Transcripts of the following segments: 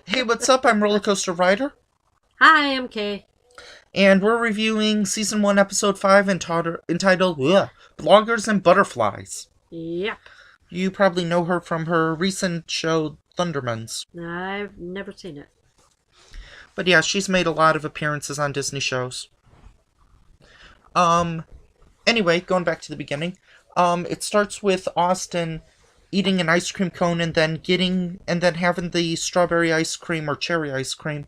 Hey, what's up? I'm Roller Coaster Rider, Hi, I'm Kay. and we're reviewing Season 1, Episode 5 entitled Bloggers and Butterflies. Yep. You probably know her from her recent show, Thundermans. I've never seen it. But yeah, she's made a lot of appearances on Disney shows. Um, anyway, going back to the beginning, it starts with Austin eating an ice cream cone and then having the strawberry ice cream or cherry ice cream On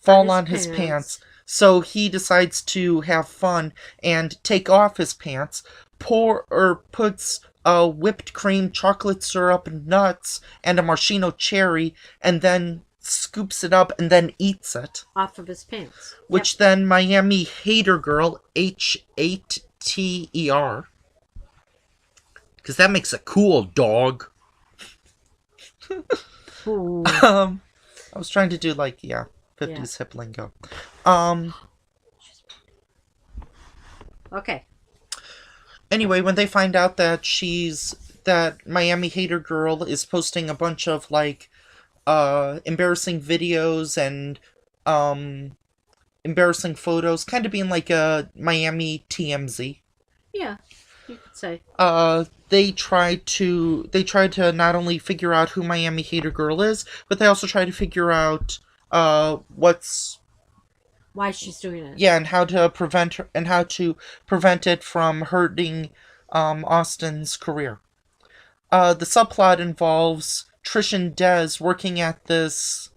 fall his on his pants. pants. So he decides to have fun and take off his pants, pour or puts whipped cream, chocolate syrup, nuts, and a maraschino cherry, and then scoops it up and then eats it. Off of his pants. Yep. Which then Miami Hater Girl, H8TER, because that makes a cool dog. Ooh. I was trying to do like, yeah, Yeah. 50s hip lingo. Um, Okay. Anyway, when they find out that Miami Hater Girl is posting a bunch of like embarrassing videos and um embarrassing photos, kind of being like a Miami TMZ. Yeah, you could say. They try to not only figure out who Miami Hater Girl is, but they also try to figure out what's Why she's doing it. yeah, and how to prevent it from hurting Austin's career. The subplot involves Trish and Des working at this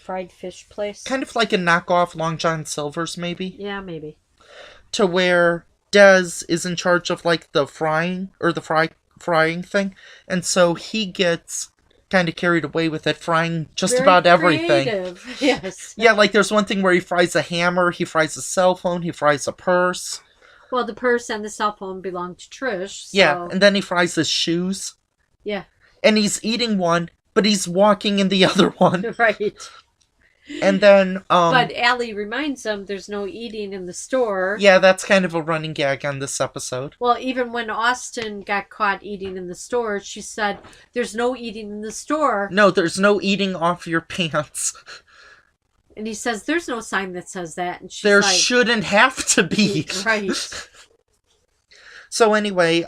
Fried fish place? kind of like a knockoff Long John Silver's maybe, Yeah, maybe. to where Des is in charge of like the frying thing, and so he gets kind of carried away with it, frying just Very about everything. creative. Yes. Yeah, like there's one thing where he fries a hammer, he fries a cell phone, he fries a purse. Well, the purse and the cell phone belong to Trish, Yeah, so. and then he fries his shoes. Yeah. And he's eating one, but he's walking in the other one. Right. And then, But Allie reminds him there's no eating in the store. yeah, that's kind of a running gag on this episode. Well, even when Austin got caught eating in the store, she said, "There's no eating in the store." No, there's no eating off your pants. And he says, "There's no sign that says that." And she's There like, shouldn't have to be. "Right." So anyway,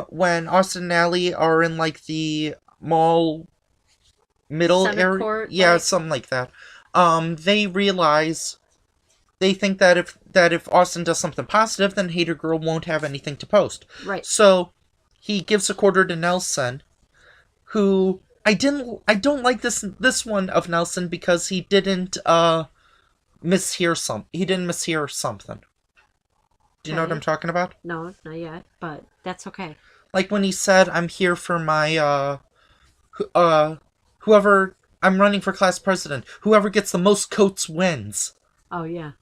when Austin and Allie are in like the mall middle Center area, court, yeah, like, something like that. They realize they think that if Austin does something positive, then Hater Girl won't have anything to post. right. So he gives a quarter to Nelson, who I don't like this one of Nelson because he didn't mishear something. Do you know what I'm Okay. talking about? No, not yet, but that's okay. Like when he said, "I'm here for my uh whoever I'm running for class president. Whoever gets the most coats wins." Oh, yeah.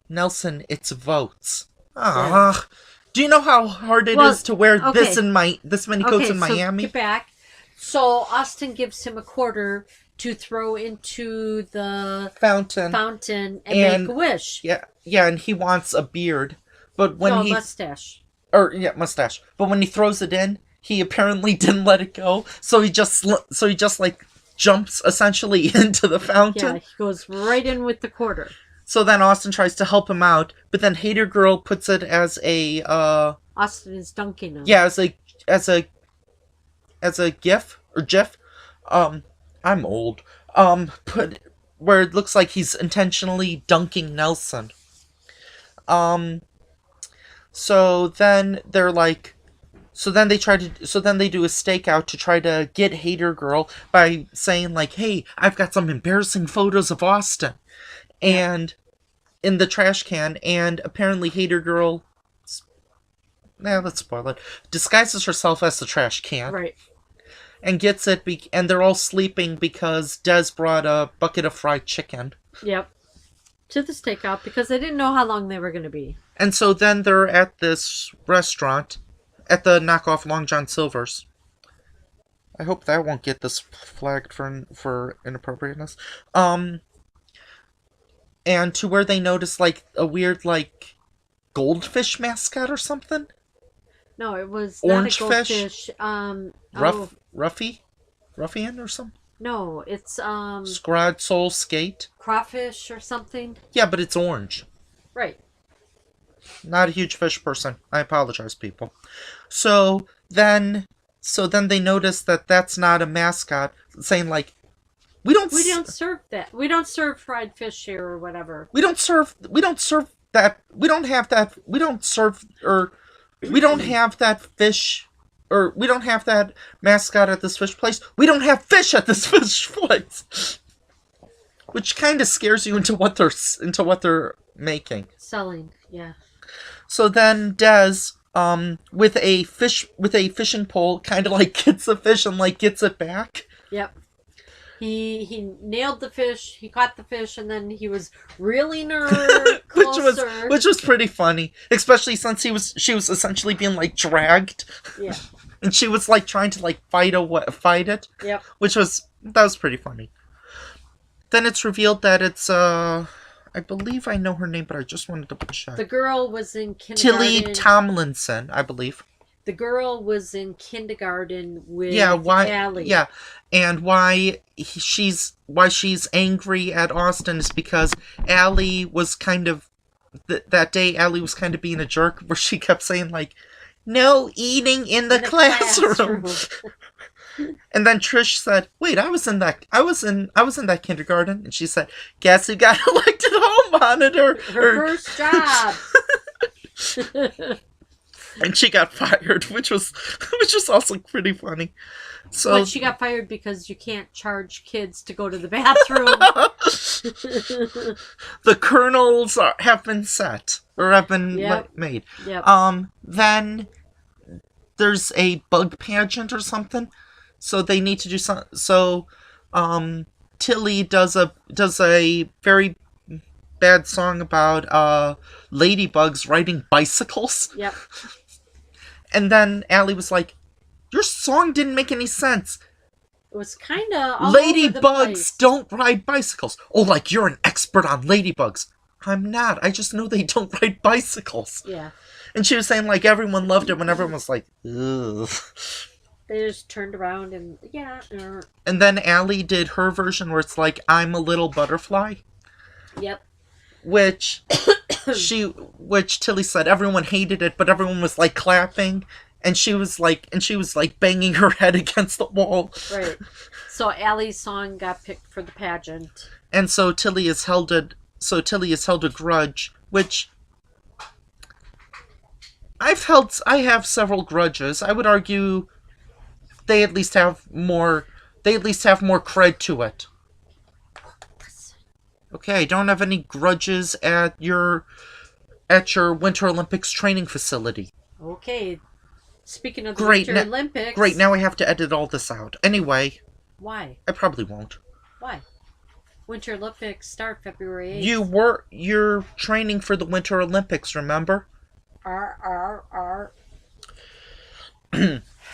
Nelson, it's votes. Yeah. Ah, do you know how hard it Well, is to wear okay. this many coats Okay, in so Miami? get back. So Austin gives him a quarter to throw into the Fountain. fountain and And make a wish. yeah, and he wants a beard, but when No, a he mustache. or yeah, mustache. But when he throws it in, he apparently didn't let it go, so he just like jumps essentially into the Yeah, fountain. he goes right in with the quarter. So then Austin tries to help him out, but then Hater Girl puts it as a Austin is dunking him. yeah, as a as a gif. Um I'm old. Put where it looks like he's intentionally dunking Nelson. Um so then they're like so then they do a stakeout to try to get Hater Girl by saying like, "Hey, I've got some embarrassing photos of Austin." Yeah. And in the trash can, and apparently Hater Girl, let's spoil it, disguises herself as the trash can Right. and gets it and they're all sleeping because Des brought a bucket of fried chicken. Yep. To the stakeout because they didn't know how long they were going to be. And so then they're at this restaurant at the knockoff Long John Silver's. I hope that won't get this flagged for inappropriateness. And to where they notice like a weird like goldfish mascot or something. No, it was Orange not a fish? goldfish. Oh, Ruffy. Ruffian or something? No, it's Scrod Soul Skate? crawfish or something. Yeah, but it's orange. Right. Not a huge fish person. I apologize, people. So then, so then they notice that that's not a mascot, saying like, we don't, We don't serve that. We don't serve fried fish here or whatever. we don't serve, we don't serve that, we don't have that, we don't serve, or we don't have that fish, or we don't have that mascot at this fish place. We don't have fish at this fish place, which kind of scares you into what they're making. Selling, yeah. So then Des, with a fishing pole, kind of like gets a fish and like gets it back. Yep. He nailed the fish. He caught the fish, and then he was reeling her closer. which was pretty funny, especially since she was essentially being like dragged. Yeah. And she was like trying to like fight it. Yep. That was pretty funny. Then it's revealed that it's I believe I know her name, but I just wanted to double check. The girl was in kindergarten. Tilly Tomlinson, I believe. The girl was in kindergarten with Allie. Yeah, and why she's angry at Austin is because Allie was kind of that day. Allie was kind of being a jerk, where she kept saying like, "No eating in the classroom." And then Trish said, "Wait, I was in that kindergarten." And she said, "Guess who got elected hall monitor?" Her first job. And she got fired, which was also pretty funny. So but she got fired because you can't charge kids to go to the bathroom. The kernels have been set or have been made. Yep. Then there's a bug pageant or something, so they need to do something. So, Tilly does a very bad song about ladybugs riding bicycles. Yep. And then Allie was like, "Your song didn't make any sense. It was kind of ladybugs don't ride bicycles." Oh, like you're an expert on ladybugs. I'm not. I just know they don't ride bicycles. Yeah. And she was saying like everyone loved it when everyone was like, ugh. They just turned around and yeah. And then Allie did her version where it's like, "I'm a little butterfly." Yep. Which Tilly said everyone hated it, but everyone was like clapping, and she was like banging her head against the wall. Right. So Allie's song got picked for the pageant. And so Tilly has held a grudge, which I have several grudges. I would argue they at least have more cred to it. Okay, I don't have any grudges at your Winter Olympics training facility. Okay. Speaking of the Winter Olympics. Great, now I have to edit all this out. Anyway. Why? I probably won't. Why? Winter Olympics start February 8th. You're training for the Winter Olympics, remember?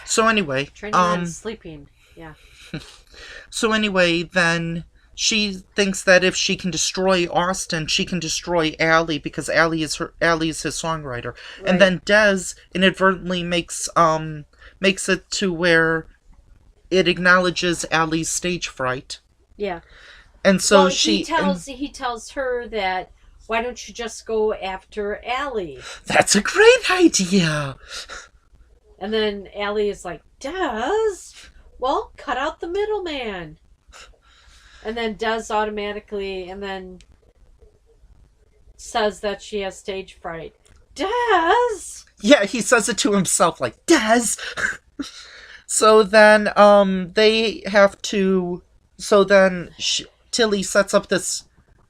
So anyway. Training and sleeping. Yeah. So anyway, then she thinks that if she can destroy Austin, she can destroy Allie because Allie is his songwriter. Right. And then Des inadvertently makes it to where it acknowledges Allie's stage fright. Yeah. And so he tells her that, why don't you just go after Allie? That's a great idea. And then Allie is like, Des, well, cut out the middleman. And then Des automatically, and then says that she has stage fright. Des! Yeah, he says it to himself, like, Des! So then, Tilly sets up this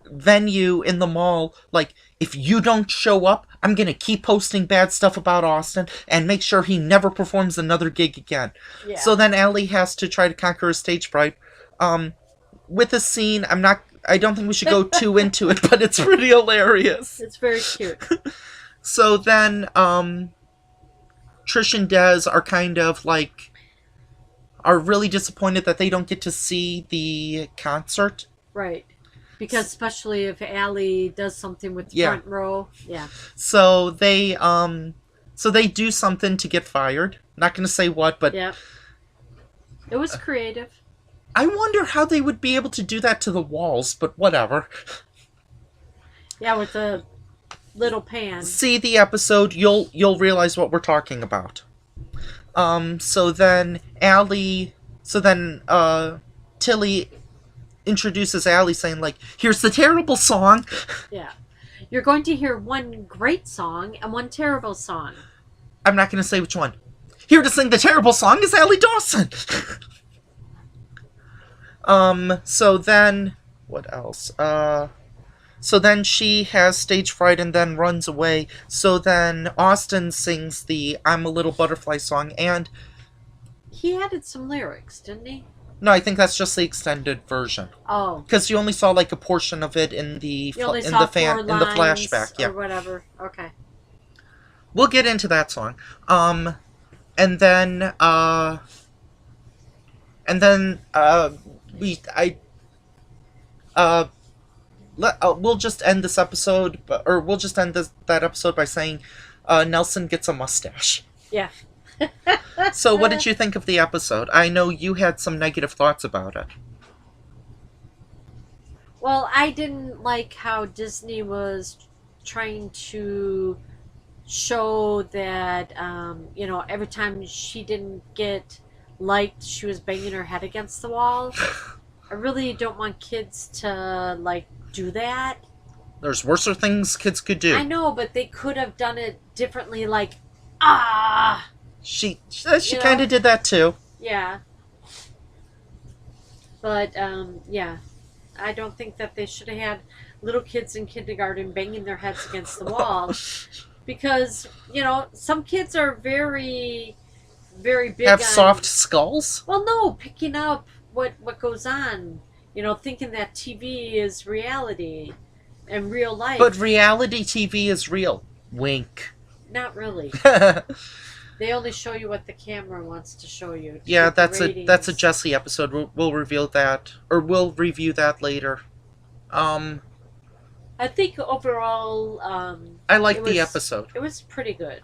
venue in the mall, like, if you don't show up, I'm gonna keep posting bad stuff about Austin and make sure he never performs another gig again. Yeah. So then Allie has to try to conquer her stage fright. With a scene, I don't think we should go too into it, but it's pretty hilarious. It's very cute. So then, Trish and Des are kind of like, are really disappointed that they don't get to see the concert. Right. Because especially if Allie does something with the front row. Yeah. So they do something to get fired. Not going to say what, but... Yeah. It was creative. I wonder how they would be able to do that to the walls, but whatever. Yeah, with the little pan. See the episode, you'll realize what we're talking about. So then Tilly introduces Allie saying like, "Here's the terrible song." Yeah. You're going to hear one great song and one terrible song. I'm not going to say which one. Here to sing the terrible song is Allie Dawson. So then what else? So then she has stage fright and then runs away. So then Austin sings the I'm a Little Butterfly song, and He added some lyrics, didn't he? no, I think that's just the extended version. Oh. Because you only saw like a portion of it in the You only saw four in the flashback. Yeah, or whatever. Okay. we'll get into that song. And then we'll just end this episode, or we'll just end that episode by saying, Nelson gets a mustache. Yeah. So, what did you think of the episode? I know you had some negative thoughts about it. Well, I didn't like how Disney was trying to show that, every time she didn't get liked, she was banging her head against the wall. I really don't want kids to, do that. There's worser things kids could do. I know, but they could have done it differently, ah! She kind of did that too. Yeah. But, yeah. I don't think that they should have had little kids in kindergarten banging their heads against the wall. Because, some kids are very, very big Have on... soft skulls? Well, no, picking up what goes on. Thinking that TV is reality and real life. But reality TV is real. Wink. Not really. They only show you what the camera wants to show you. Yeah, that's a Jessie episode. We'll reveal that, or we'll review that later. I think overall, I liked the episode. It was pretty good.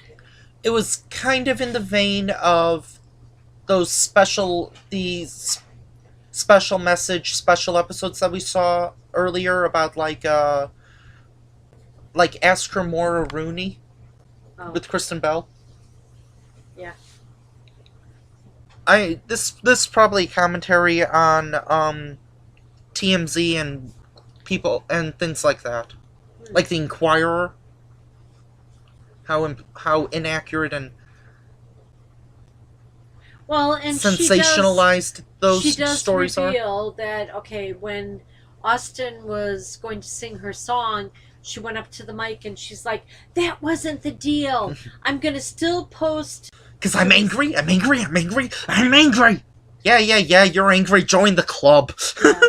It was kind of in the vein of those special message special episodes that we saw earlier about like Ask Her More or Rooney with Kristen Bell. Yeah. This probably commentary on TMZ and people and things like that, like the Inquirer. How inaccurate and sensationalized those stories are. She does reveal that when Austin was going to sing her song, she went up to the mic and she's like, "That wasn't the deal. I'm gonna still post." Because I'm angry. Yeah, you're angry. Join the club. Yeah,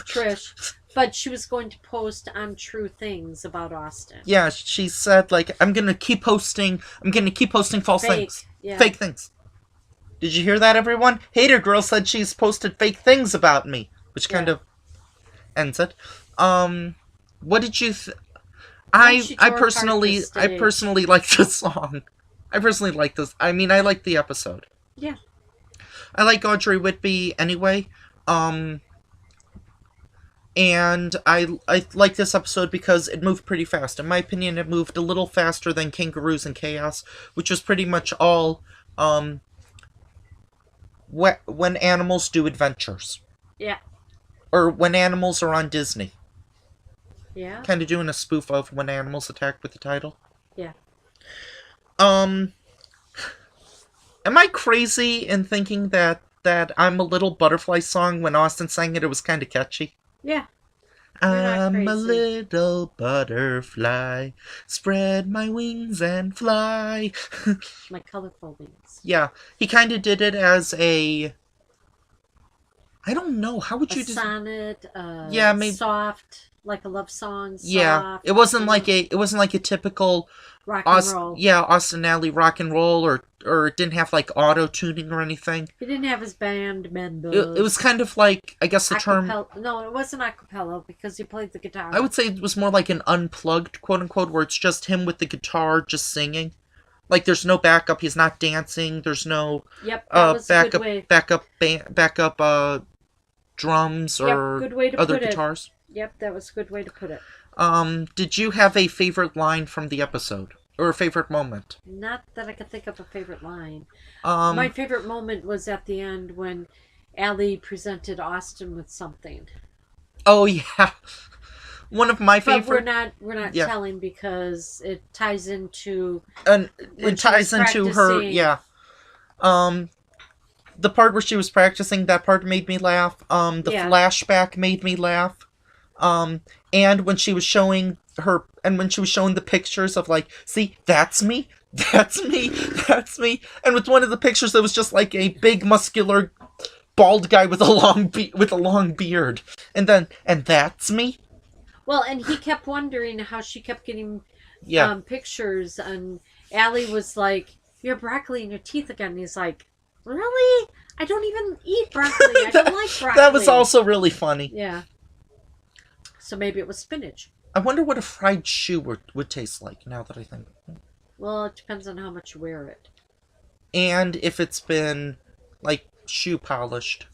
Trish. But she was going to post untrue things about Austin. Yeah, she said, I'm going to keep posting false things. Yeah. Fake things. Did you hear that, everyone? Hater Girl said she's posted fake things about me. Which kind of ends it. What did you I personally like this song. I personally like this. I mean, I like the episode. Yeah. I like Audrey Whitby anyway. And I like this episode because it moved pretty fast. In my opinion, it moved a little faster than Kangaroos and Chaos, which was pretty much all when animals do adventures. Yeah. Or when animals are on Disney. Yeah. Kind of doing a spoof of When Animals Attack with the title. Yeah. Am I crazy in thinking that I'm a Little Butterfly song, when Austin sang it was kind of catchy? Yeah. I'm a little butterfly, spread my wings and fly. My colorful wings. Yeah, he kind of did it as a... I don't know, how would you... sonnet, yeah, maybe... soft, like a love song, soft. Yeah, it wasn't like a typical... rock and roll. Yeah, Austin Alley rock and roll, or it didn't have auto-tuning or anything. He didn't have his band members. It was kind of like, I guess the term... No, it wasn't acapella because he played the guitar. I would say it was more like an unplugged, quote-unquote, where it's just him with the guitar just singing. Like, there's no backup, he's not dancing, there's no... Yep, that was a good way. Backup drums Yep, or good way to other put it. guitars. Yep, that was a good way to put it. Did you have a favorite line from the episode? Or a favorite moment? Not that I could think of a favorite line. My Um, favorite moment was at the end when Allie presented Austin with something. oh yeah. One of my But favorite... we're not Yeah. telling because it ties into And when it she was ties into her... practicing. Yeah. Um, the part where she was practicing, that part made me laugh. The Yeah. flashback made me laugh. Um, and when she was showing her, and when she was showing the pictures of like, see, that's me, that's me, that's me, and with one of the pictures, it was just like a big muscular bald guy with a with a long beard, and that's me. Well, and he kept wondering how she kept getting Yeah, pictures, and Allie was like, "You have broccoli in your teeth again." And he's like, "Really? I don't even eat broccoli. I don't like broccoli." that was also really funny. Yeah. So maybe it was spinach. I wonder what a fried shoe would taste like. Now that I think, Well, it depends on how much you wear it. and if it's been like shoe polished.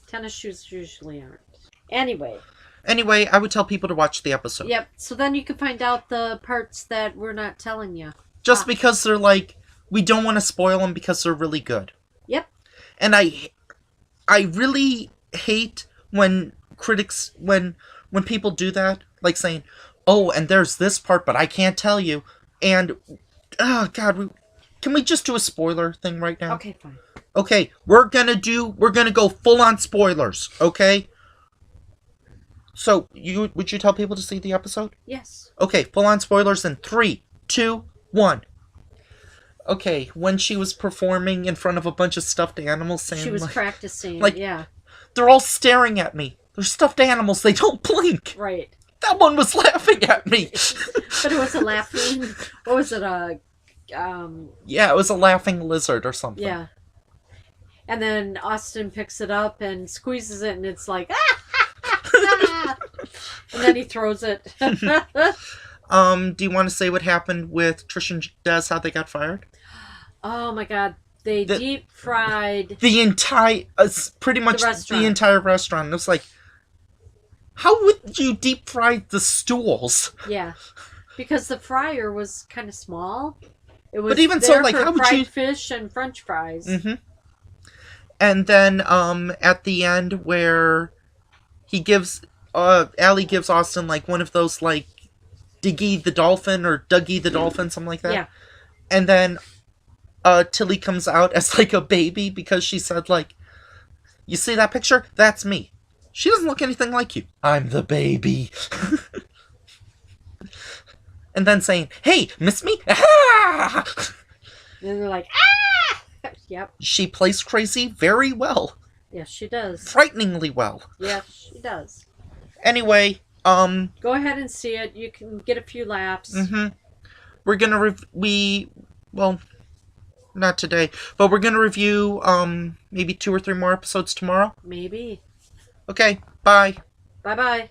Tennis shoes usually aren't. Anyway. Anyway, I would tell people to watch the episode. Yep. So then you can find out the parts that we're not telling you. Just because they're like, we don't want to spoil them because they're really good. Yep. And I really hate when critics when people do that, like saying, "Oh, and there's this part, but I can't tell you." And oh god, can we just do a spoiler thing right now? Okay, fine. Okay, we're gonna go full on spoilers. Okay. So would you tell people to see the episode? Yes. Okay, full on spoilers in 3, 2, 1. Okay, when she was performing in front of a bunch of stuffed animals, saying She was like, practicing. like- Yeah. they're all staring at me. They're stuffed animals. They don't blink. Right. That one was laughing at me. But it wasn't laughing. What was it? Yeah, it was a laughing lizard or something. Yeah. And then Austin picks it up and squeezes it, and it's like, ah! And then he throws it. Do you want to say what happened with Trish and Des, how they got fired? Oh my god. They deep fried the entire, pretty much the entire restaurant. It was like, how would you deep fry the stools? Yeah. Because the fryer was kind of small. It was But even there so, like, for how would fried you... fish and French fries. Mm-hmm. And then, at the end where he gives, Allie gives Austin, like, one of those, like, Diggy the Dolphin or Dougie the Dolphin, something like that. Yeah. And then, Tilly comes out as, like, a baby because she said, like, you see that picture? That's me. She doesn't look anything like you. I'm the baby. And then saying, hey, miss me? Ah! And they're like, ah! Yep. She plays crazy very well. Yes, she does. Frighteningly well. Yes, she does. Anyway, go ahead and see it. You can get a few laughs. Mm-hmm. We're gonna well, not today, but we're gonna review maybe 2 or 3 more episodes tomorrow. Maybe. Okay, bye. Bye-bye.